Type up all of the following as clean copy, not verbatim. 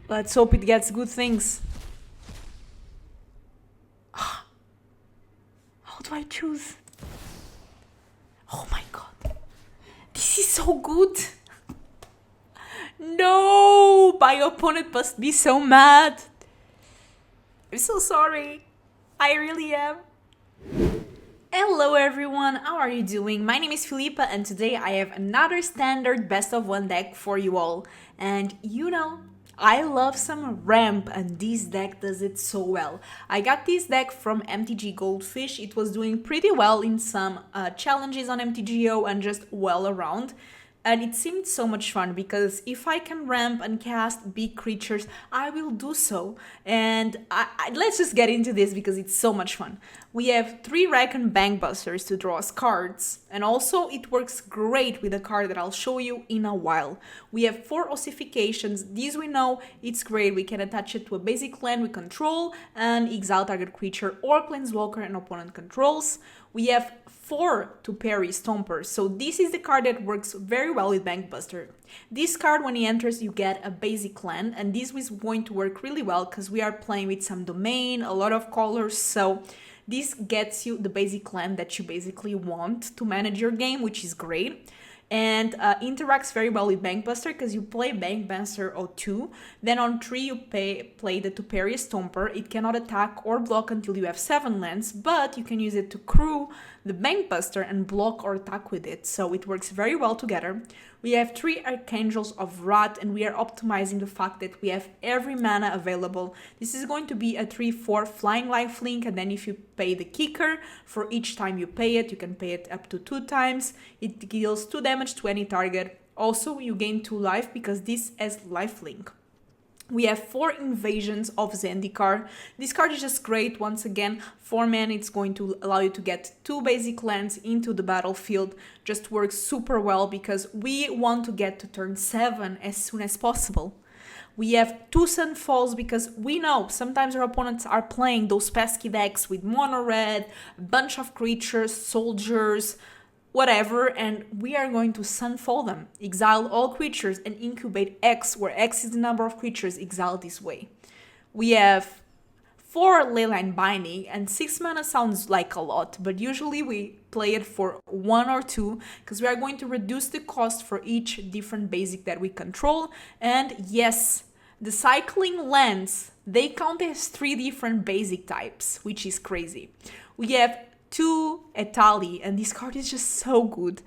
Let's hope it gets good things. How do I choose? Oh my god. This is so good. No! My opponent must be so mad. I'm so sorry. I really am. Hello everyone, how are you doing? My name is Filipa and today I have another standard best of one deck for you all. And you know, I love some ramp and this deck does it so well. I got this deck from MTG Goldfish. It was doing pretty well in some challenges on MTGO and just well around. And it seemed so much fun because if I can ramp and cast big creatures, I will do so. And let's just get into this because it's so much fun. We have 3 Reckoner Bankbusters to draw as cards. And also it works great with a card that I'll show you in a while. We have 4 Ossifications. These we know it's great. We can attach it to a basic land we control and exile target creature or planeswalker an opponent controls. We have 4 Topiary Stomper, so this is the card that works very well with Bankbuster. This card, when he enters, you get a basic land, and this is going to work really well because we are playing with some domain, a lot of colors, so this gets you the basic land that you basically want to manage your game, which is great. And interacts very well with Bankbuster because you play Bankbuster on 2, then on 3 you play the Topiary Stomper. It cannot attack or block until you have 7 lands, but you can use it to crew the Bankbuster and block or attack with it, so it works very well together. We have 3 Archangels of Wrath and we are optimizing the fact that we have every mana available. This is going to be a 3/4 flying lifelink, and then if you pay the kicker, for each time you pay it, you can pay it up to 2 times. It deals 2 damage to any target. Also, you gain 2 life because this has lifelink. We have 4 Invasions of Zendikar. This card is just great. Once again, 4 mana, it's going to allow you to get 2 basic lands into the battlefield. Just works super well because we want to get to turn 7 as soon as possible. We have 2 Sunfalls because we know sometimes our opponents are playing those pesky decks with mono red, a bunch of creatures, soldiers, whatever, and we are going to Sunfall them, exile all creatures and incubate X, where X is the number of creatures exiled this way. We have 4 Leyline Binding, and 6 mana sounds like a lot, but usually we play it for 1 or 2 because we are going to reduce the cost for each different basic that we control. And yes, the cycling lands, they count as 3 different basic types, which is crazy. We have 2 Etali, and this card is just so good.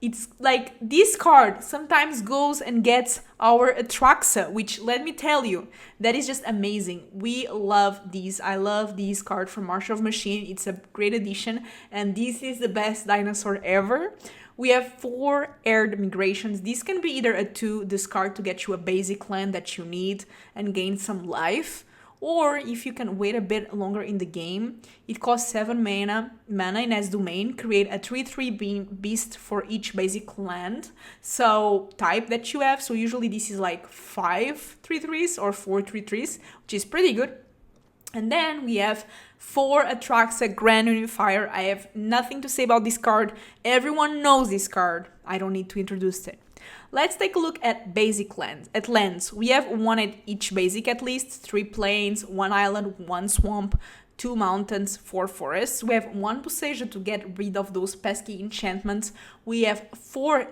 It's like this card sometimes goes and gets our Atraxa, which, let me tell you, that is just amazing. We love these. I love this card from Marshal of Machine. It's a great addition, and this is the best dinosaur ever. We have 4 Aired Migrations. This can be either a 2 discard to get you a basic land that you need and gain some life, or if you can wait a bit longer in the game, it costs 7 mana and has domain, create a 3/3 beast for each basic land, so type that you have. So usually this is like 5 3/3s or 4 3/3s, which is pretty good. And then we have 4 Atraxa Grand Unifier. I have nothing to say about this card. Everyone knows this card. I don't need to introduce it. Let's take a look at basic lands. We have 1 at each basic at least, 3 plains, 1 island, 1 swamp, 2 mountains, 4 forests. We have 1 Boseiju to get rid of those pesky enchantments. We have 4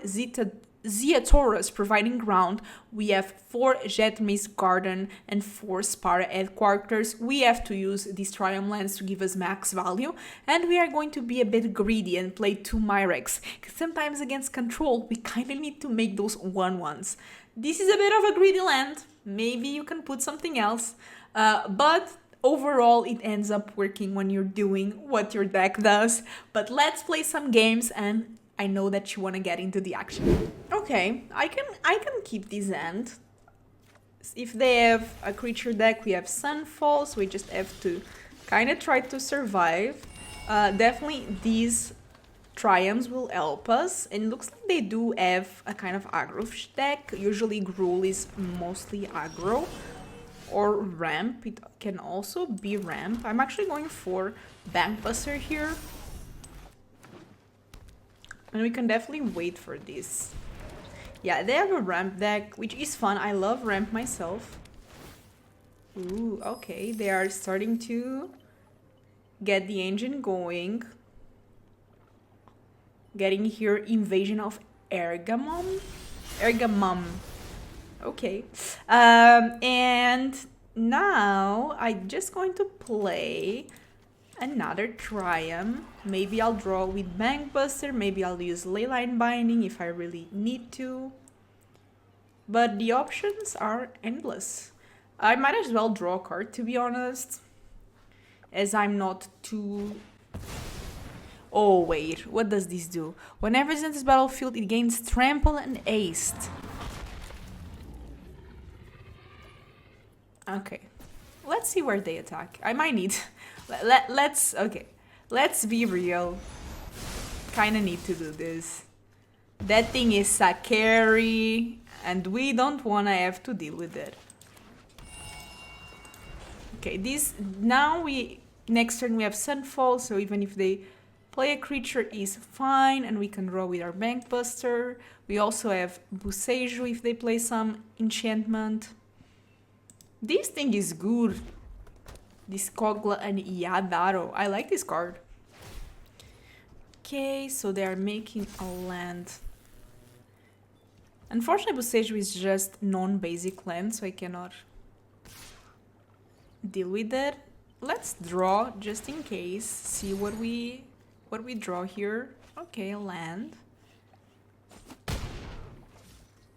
Ziatoras providing ground. We have 4 Jetmir's garden and 4 Spara headquarters. We have to use these Triumph lands to give us max value, and we are going to be a bit greedy and play 2 Myrex, because sometimes against control we kind of need to make those 1/1s. This is a bit of a greedy land. Maybe you can put something else, but overall it ends up working when you're doing what your deck does. But let's play some games, and I know that you want to get into the action. Okay, I can keep this end. If they have a creature deck, we have Sunfall, so we just have to kind of try to survive. Definitely these Triumphs will help us, and it looks like they do have a kind of aggro deck. Usually Gruul is mostly aggro, or ramp. It can also be ramp. I'm actually going for Bankbuster here. And we can definitely wait for this. Yeah, they have a ramp deck, which is fun. I love ramp myself. Ooh, okay. They are starting to get the engine going. Getting here Invasion of Ergamum. Okay. And now I'm just going to play another Triumph. Maybe I'll draw with Bankbuster. Maybe I'll use Leyline Binding if I really need to. But the options are endless. I might as well draw a card, to be honest, as I'm not too... Oh, wait. What does this do? Whenever it enters battlefield, it gains Trample and Haste. Okay. Let's see where they attack. I might need... Let's... Okay. Let's be real. Kinda need to do this. That thing is a carry, and we don't wanna have to deal with it. Okay, this... Now we... Next turn we have Sunfall, so even if they play a creature is fine, and we can draw with our Bankbuster. We also have Boseiju if they play some enchantment. This thing is good. This Kogla and Yadaro. I like this card. Okay, so they are making a land. Unfortunately, Boseiju is just non-basic land, so I cannot deal with it. Let's draw just in case. See what we draw here. Okay, a land.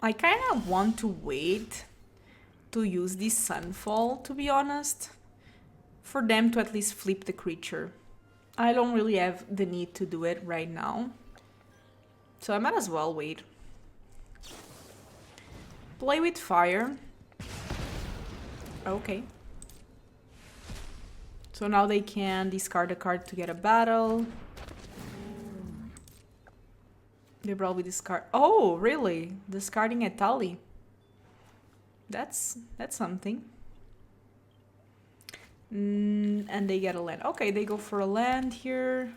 I kind of want to wait to use this Sunfall, to be honest, for them to at least flip the creature. I don't really have the need to do it right now, so I might as well wait. Play with fire. Okay. So now they can discard a card to get a battle. They probably discard... Oh, really? Discarding Etali. That's something. And they get a land. Okay, they go for a land here.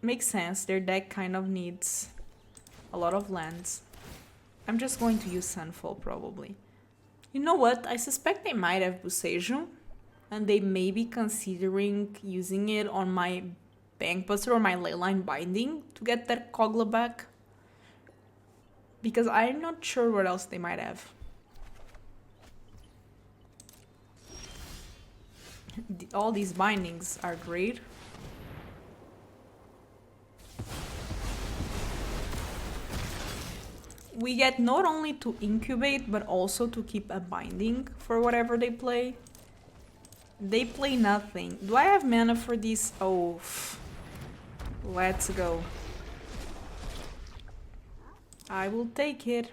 Makes sense. Their deck kind of needs a lot of lands. I'm just going to use Sunfall, probably. You know what? I suspect they might have Boseiju, and they may be considering using it on my Bankbuster or my Leyline Binding to get that Kogla back. Because I'm not sure what else they might have. All these bindings are great. We get not only to incubate, but also to keep a binding for whatever they play. They play nothing. Do I have mana for this? Oh, let's go. I will take it.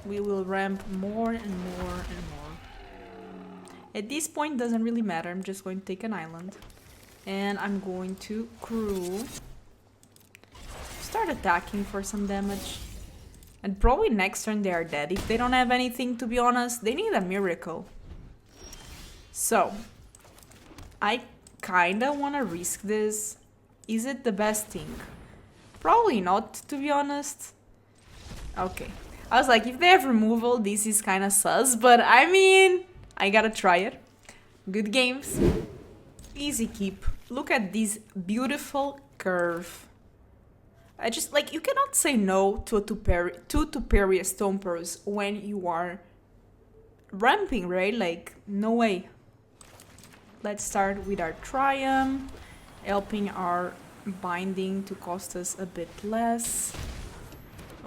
We will ramp more and more and more. At this point, doesn't really matter. I'm just going to take an island. And I'm going to crew. Start attacking for some damage. And probably next turn they are dead. If they don't have anything, to be honest, they need a miracle. So, I kinda wanna risk this. Is it the best thing? Probably not, to be honest. Okay. I was like, if they have removal, this is kinda sus. But I mean, I gotta try it. Good games. Easy keep. Look at this beautiful curve. I just, like, you cannot say no to two Topiary Stompers when you are ramping, right? Like, no way. Let's start with our Triumph, helping our binding to cost us a bit less.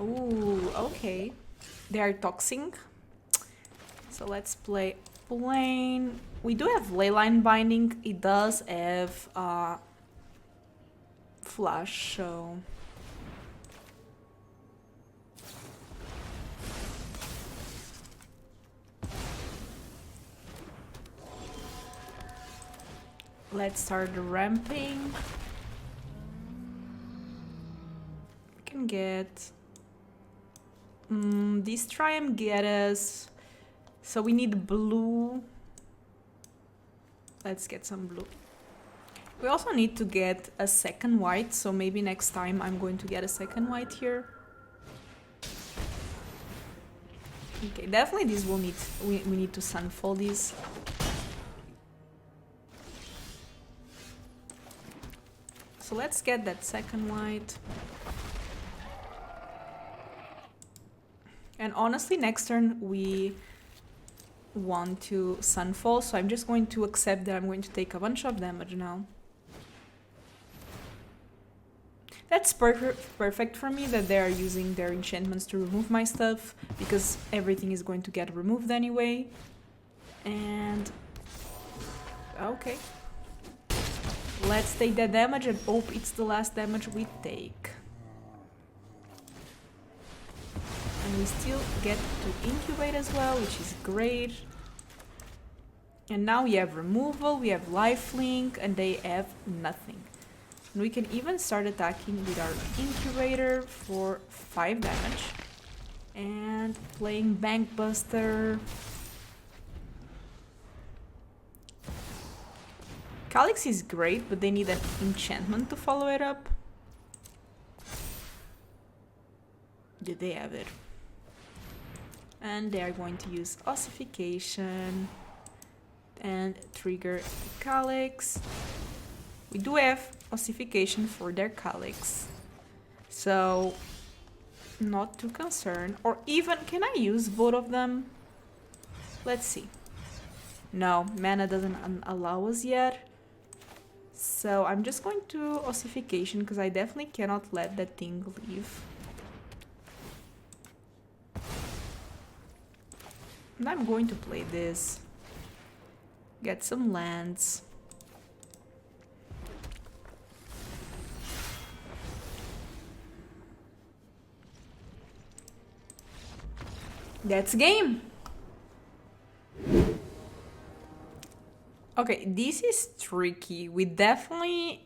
Ooh, okay. They are toxing. So let's play plain. We do have Leyline Binding. It does have flash, so... Let's start ramping. We can get... this Triumph get us... So we need blue. Let's get some blue. We also need to get a second white, so maybe next time I'm going to get a second white here. Okay, definitely this will need... We need to Sunfall these. So let's get that second white. And honestly, next turn we want to Sunfall, so I'm just going to accept that I'm going to take a bunch of damage now. That's perfect for me that they are using their enchantments to remove my stuff, because everything is going to get removed anyway. And... okay. Let's take that damage and hope it's the last damage we take. And we still get to incubate as well, which is great. And now we have removal, we have lifelink, and they have nothing. And we can even start attacking with our incubator for 5 damage. And playing Bankbuster. Calyx is great, but they need an enchantment to follow it up. Did they have it? And they are going to use Ossification and trigger the Calyx. We do have Ossification for their Calyx, so not too concerned. Or even, can I use both of them? Let's see. No, mana doesn't allow us yet. So I'm just going to Ossification, because I definitely cannot let that thing leave. And I'm going to play this. Get some lands. That's game! Okay, this is tricky. We definitely...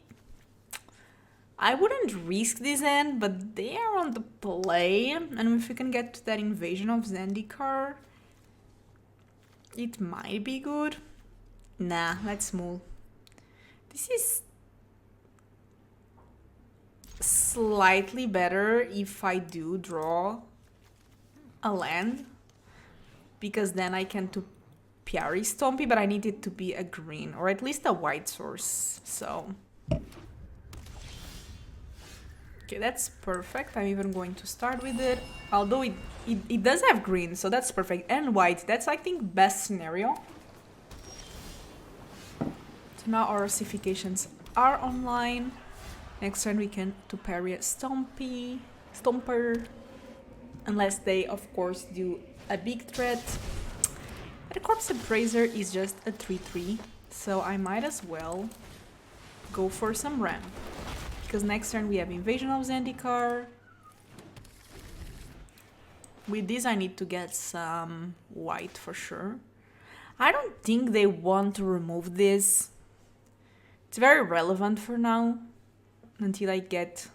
I wouldn't risk this end, but they are on the play. And if we can get to that Invasion of Zendikar, it might be good. Nah, let's move. This is slightly better if I do draw a land, because then I can Topiary Stomper, but I need it to be a green or at least a white source. So okay, that's perfect. I'm even going to start with it, although it does have green, so that's perfect, and white. That's, I think, best scenario. So now our ossifications are online. Next turn we can Topiary Stomper, unless they of course do a big threat. The Corpse Appraiser is just a 3/3, so I might as well go for some ramp, because next turn we have Invasion of Zendikar. With this I need to get some white for sure. I don't think they want to remove this. It's very relevant for now, until I get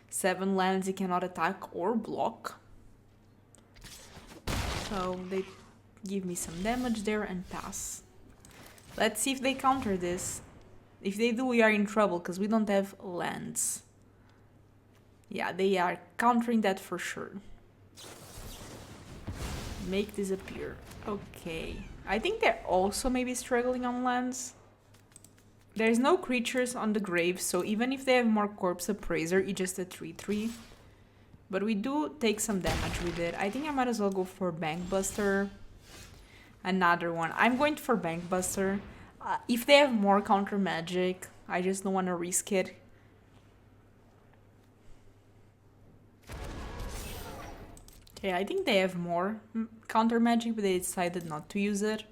7 lands he cannot attack or block. So they give me some damage there and pass. Let's see if they counter this. If they do, we are in trouble, because we don't have lands. Yeah, they are countering that for sure. Make disappear. Okay. I think they're also maybe struggling on lands. There's no creatures on the grave, so even if they have more Corpse Appraiser, it's just a 3/3. But we do take some damage with it. I think I might as well go for Bankbuster. Another one. I'm going for Bankbuster. If they have more counter magic, I just don't want to risk it. Okay, I think they have more counter magic, but they decided not to use it.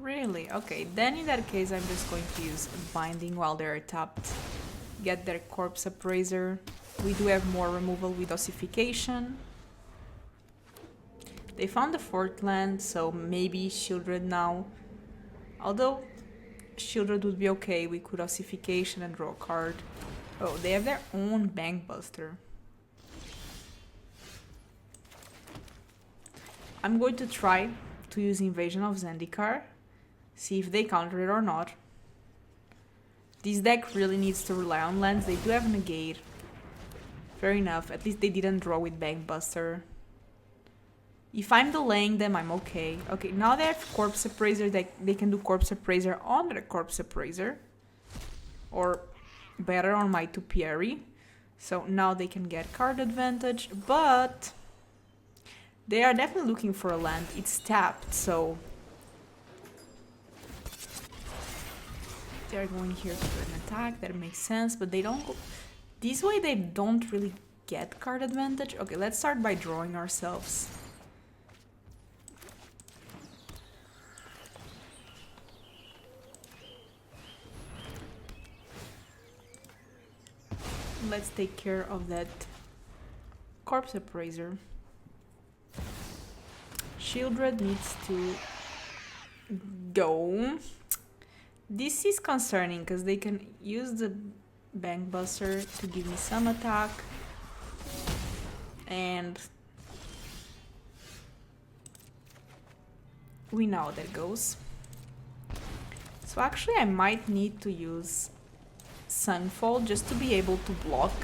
Really? Okay, then in that case I'm just going to use Binding while they're tapped. Get their Corpse Appraiser. We do have more removal with Ossification. They found the 4th land, so maybe Shieldred now. Although Shieldred would be okay, we could Ossification and draw a card. Oh, they have their own Bankbuster. I'm going to try to use Invasion of Zendikar. See if they counter it or not. This deck really needs to rely on lands. They do have Negate. Fair enough. At least they didn't draw with Bankbuster. If I'm delaying them, I'm okay. Okay, now they have Corpse Appraiser. They can do Corpse Appraiser on their Corpse Appraiser. Or better on my Topiary. So now they can get card advantage. But they are definitely looking for a land. It's tapped, so they're going here for an attack. That makes sense, but they don't go this way. They don't really get card advantage. Okay, let's start by drawing ourselves. Let's take care of that Corpse Appraiser. Shieldred needs to go. This is concerning because they can use the Bankbuster to give me some attack. And we know how that goes. So actually I might need to use Sunfall just to be able to block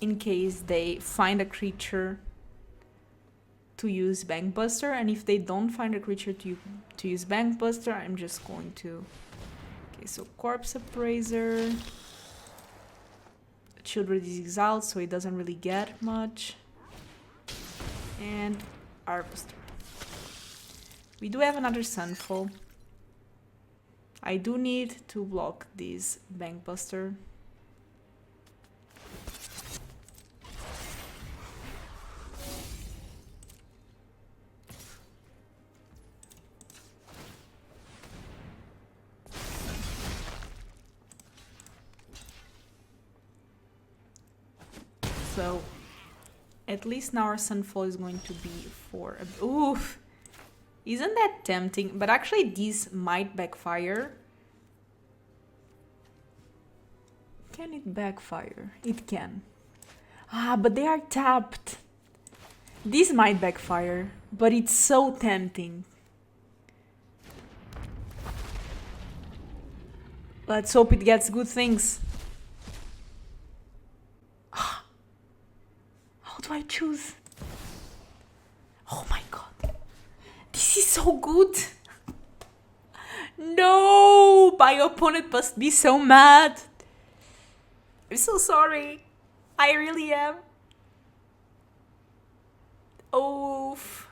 in case they find a creature to use Bankbuster, and if they don't find a creature to use Bankbuster, I'm just going to... Okay, so Corpse Appraiser. Children is exiled, so he doesn't really get much. And Harvester. We do have another Sunfall. I do need to block this Bankbuster. So, at least now our Sunfall is going to be for... Oof! Isn't that tempting? But actually these might backfire. Can it backfire? It can. Ah, but they are tapped. This might backfire, but it's so tempting. Let's hope it gets good things. How do I choose? Oh my god. This is so good. No! My opponent must be so mad. I'm so sorry. I really am. Oof.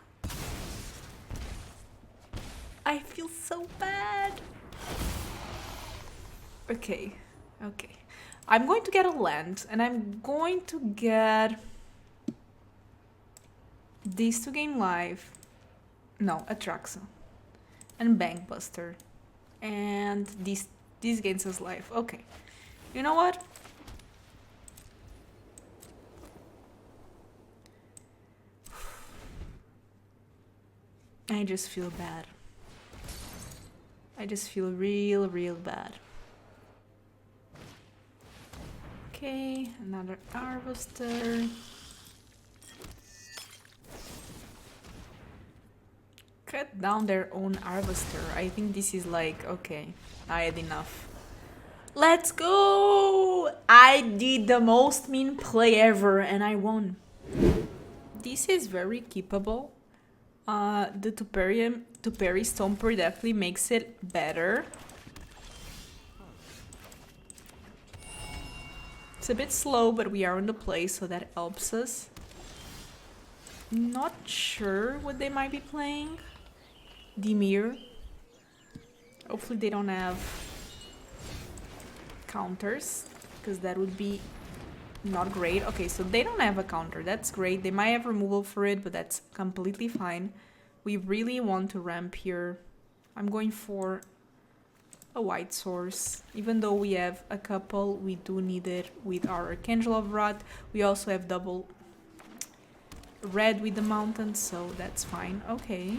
I feel so bad. Okay. Okay. I'm going to get a land, and I'm going to get these to gain life. No, Atraxa. And Bankbuster. And this gains us life. Okay. You know what? I just feel bad. I just feel real bad. Okay, another Harvester. Cut down their own Harvester. I think this is like, okay, I had enough. Let's go! I did the most mean play ever and I won. This is very keepable. The Topiary Stomper definitely makes it better. It's a bit slow, but we are on the play, so that helps us. Not sure what they might be playing. Jetmir. Hopefully they don't have counters, because that would be not great. Okay, so they don't have a counter. That's great. They might have removal for it, but that's completely fine. We really want to ramp here. I'm going for a white source. Even though we have a couple, we do need it with our Archangel of Wrath. We also have double red with the mountain, so that's fine. Okay.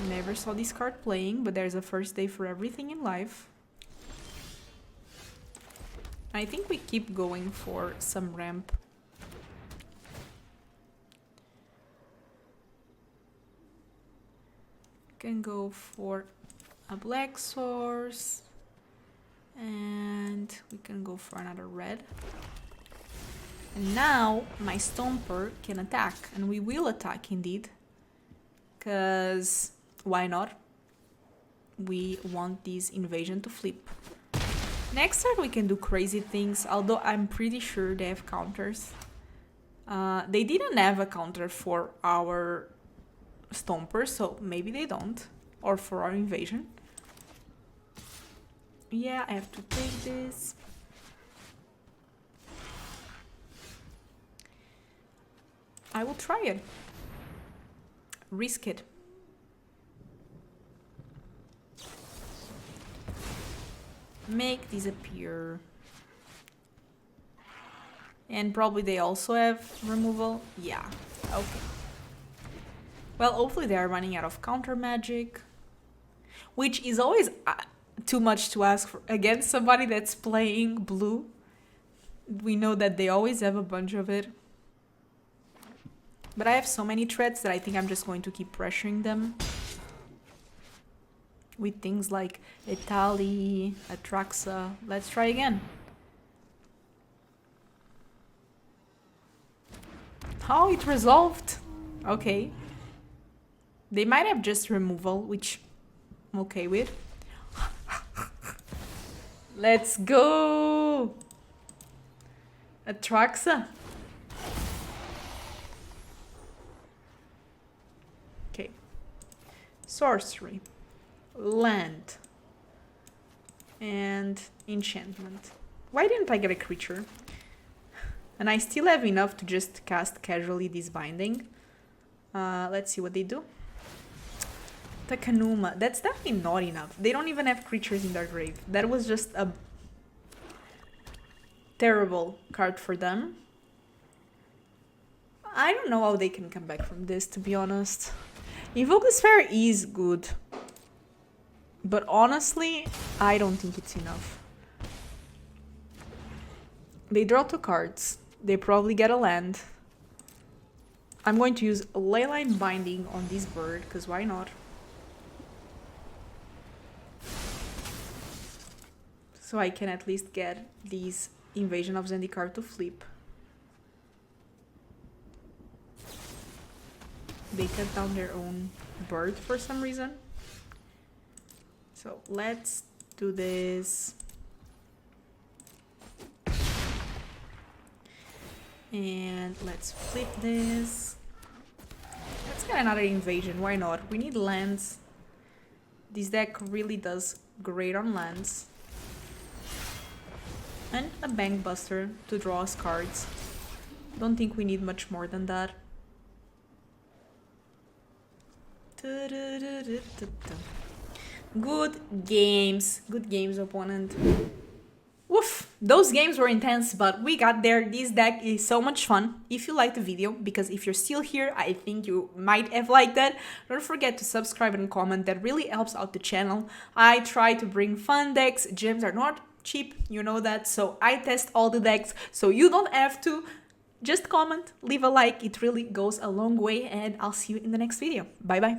Never saw this card playing, but there's a first day for everything in life. I think we keep going for some ramp. Can go for a black source. And we can go for another red. And now my Stomper can attack, and we will attack indeed. Because why not? We want this invasion to flip. Next turn we can do crazy things, although I'm pretty sure they have counters. They didn't have a counter for our Stomper, so maybe they don't. Or for our invasion. Yeah, I have to take this. I will try it. Risk it. Make disappear. And probably they also have removal. Yeah, okay. Well, hopefully they are running out of counter magic. Which is always too much to ask for against somebody that's playing blue. We know that they always have a bunch of it. But I have so many threats that I think I'm just going to keep pressuring them. With things like Etali, Atraxa. Let's try again. Oh, it resolved. Okay. They might have just removal, which I'm okay with. Let's go! Atraxa. Okay. Sorcery. Land. And enchantment. Why didn't I get a creature? And I still have enough to just cast casually this binding. Let's see what they do. Takanuma. That's definitely not enough. They don't even have creatures in their grave. That was just a terrible card for them. I don't know how they can come back from this, to be honest. Invocasphere is good. But honestly, I don't think it's enough. They draw 2 cards. They probably get a land. I'm going to use Leyline Binding on this bird, because why not? So I can at least get these Invasion of Zendikar to flip. They cut down their own bird for some reason. So let's do this. And let's flip this. Let's get another invasion, why not? We need lands. This deck really does great on lands. And a Bankbuster to draw us cards. Don't think we need much more than that. Good games, opponent. Woof, those games were intense, but we got there. This deck is so much fun. If you liked the video, because if you're still here, I think you might have liked that. Don't forget to subscribe and comment. That really helps out the channel. I try to bring fun decks. Gems are not cheap, you know that, so I test all the decks, so you don't have to. Just comment, leave a like, it really goes a long way, and I'll see you in the next video. Bye bye.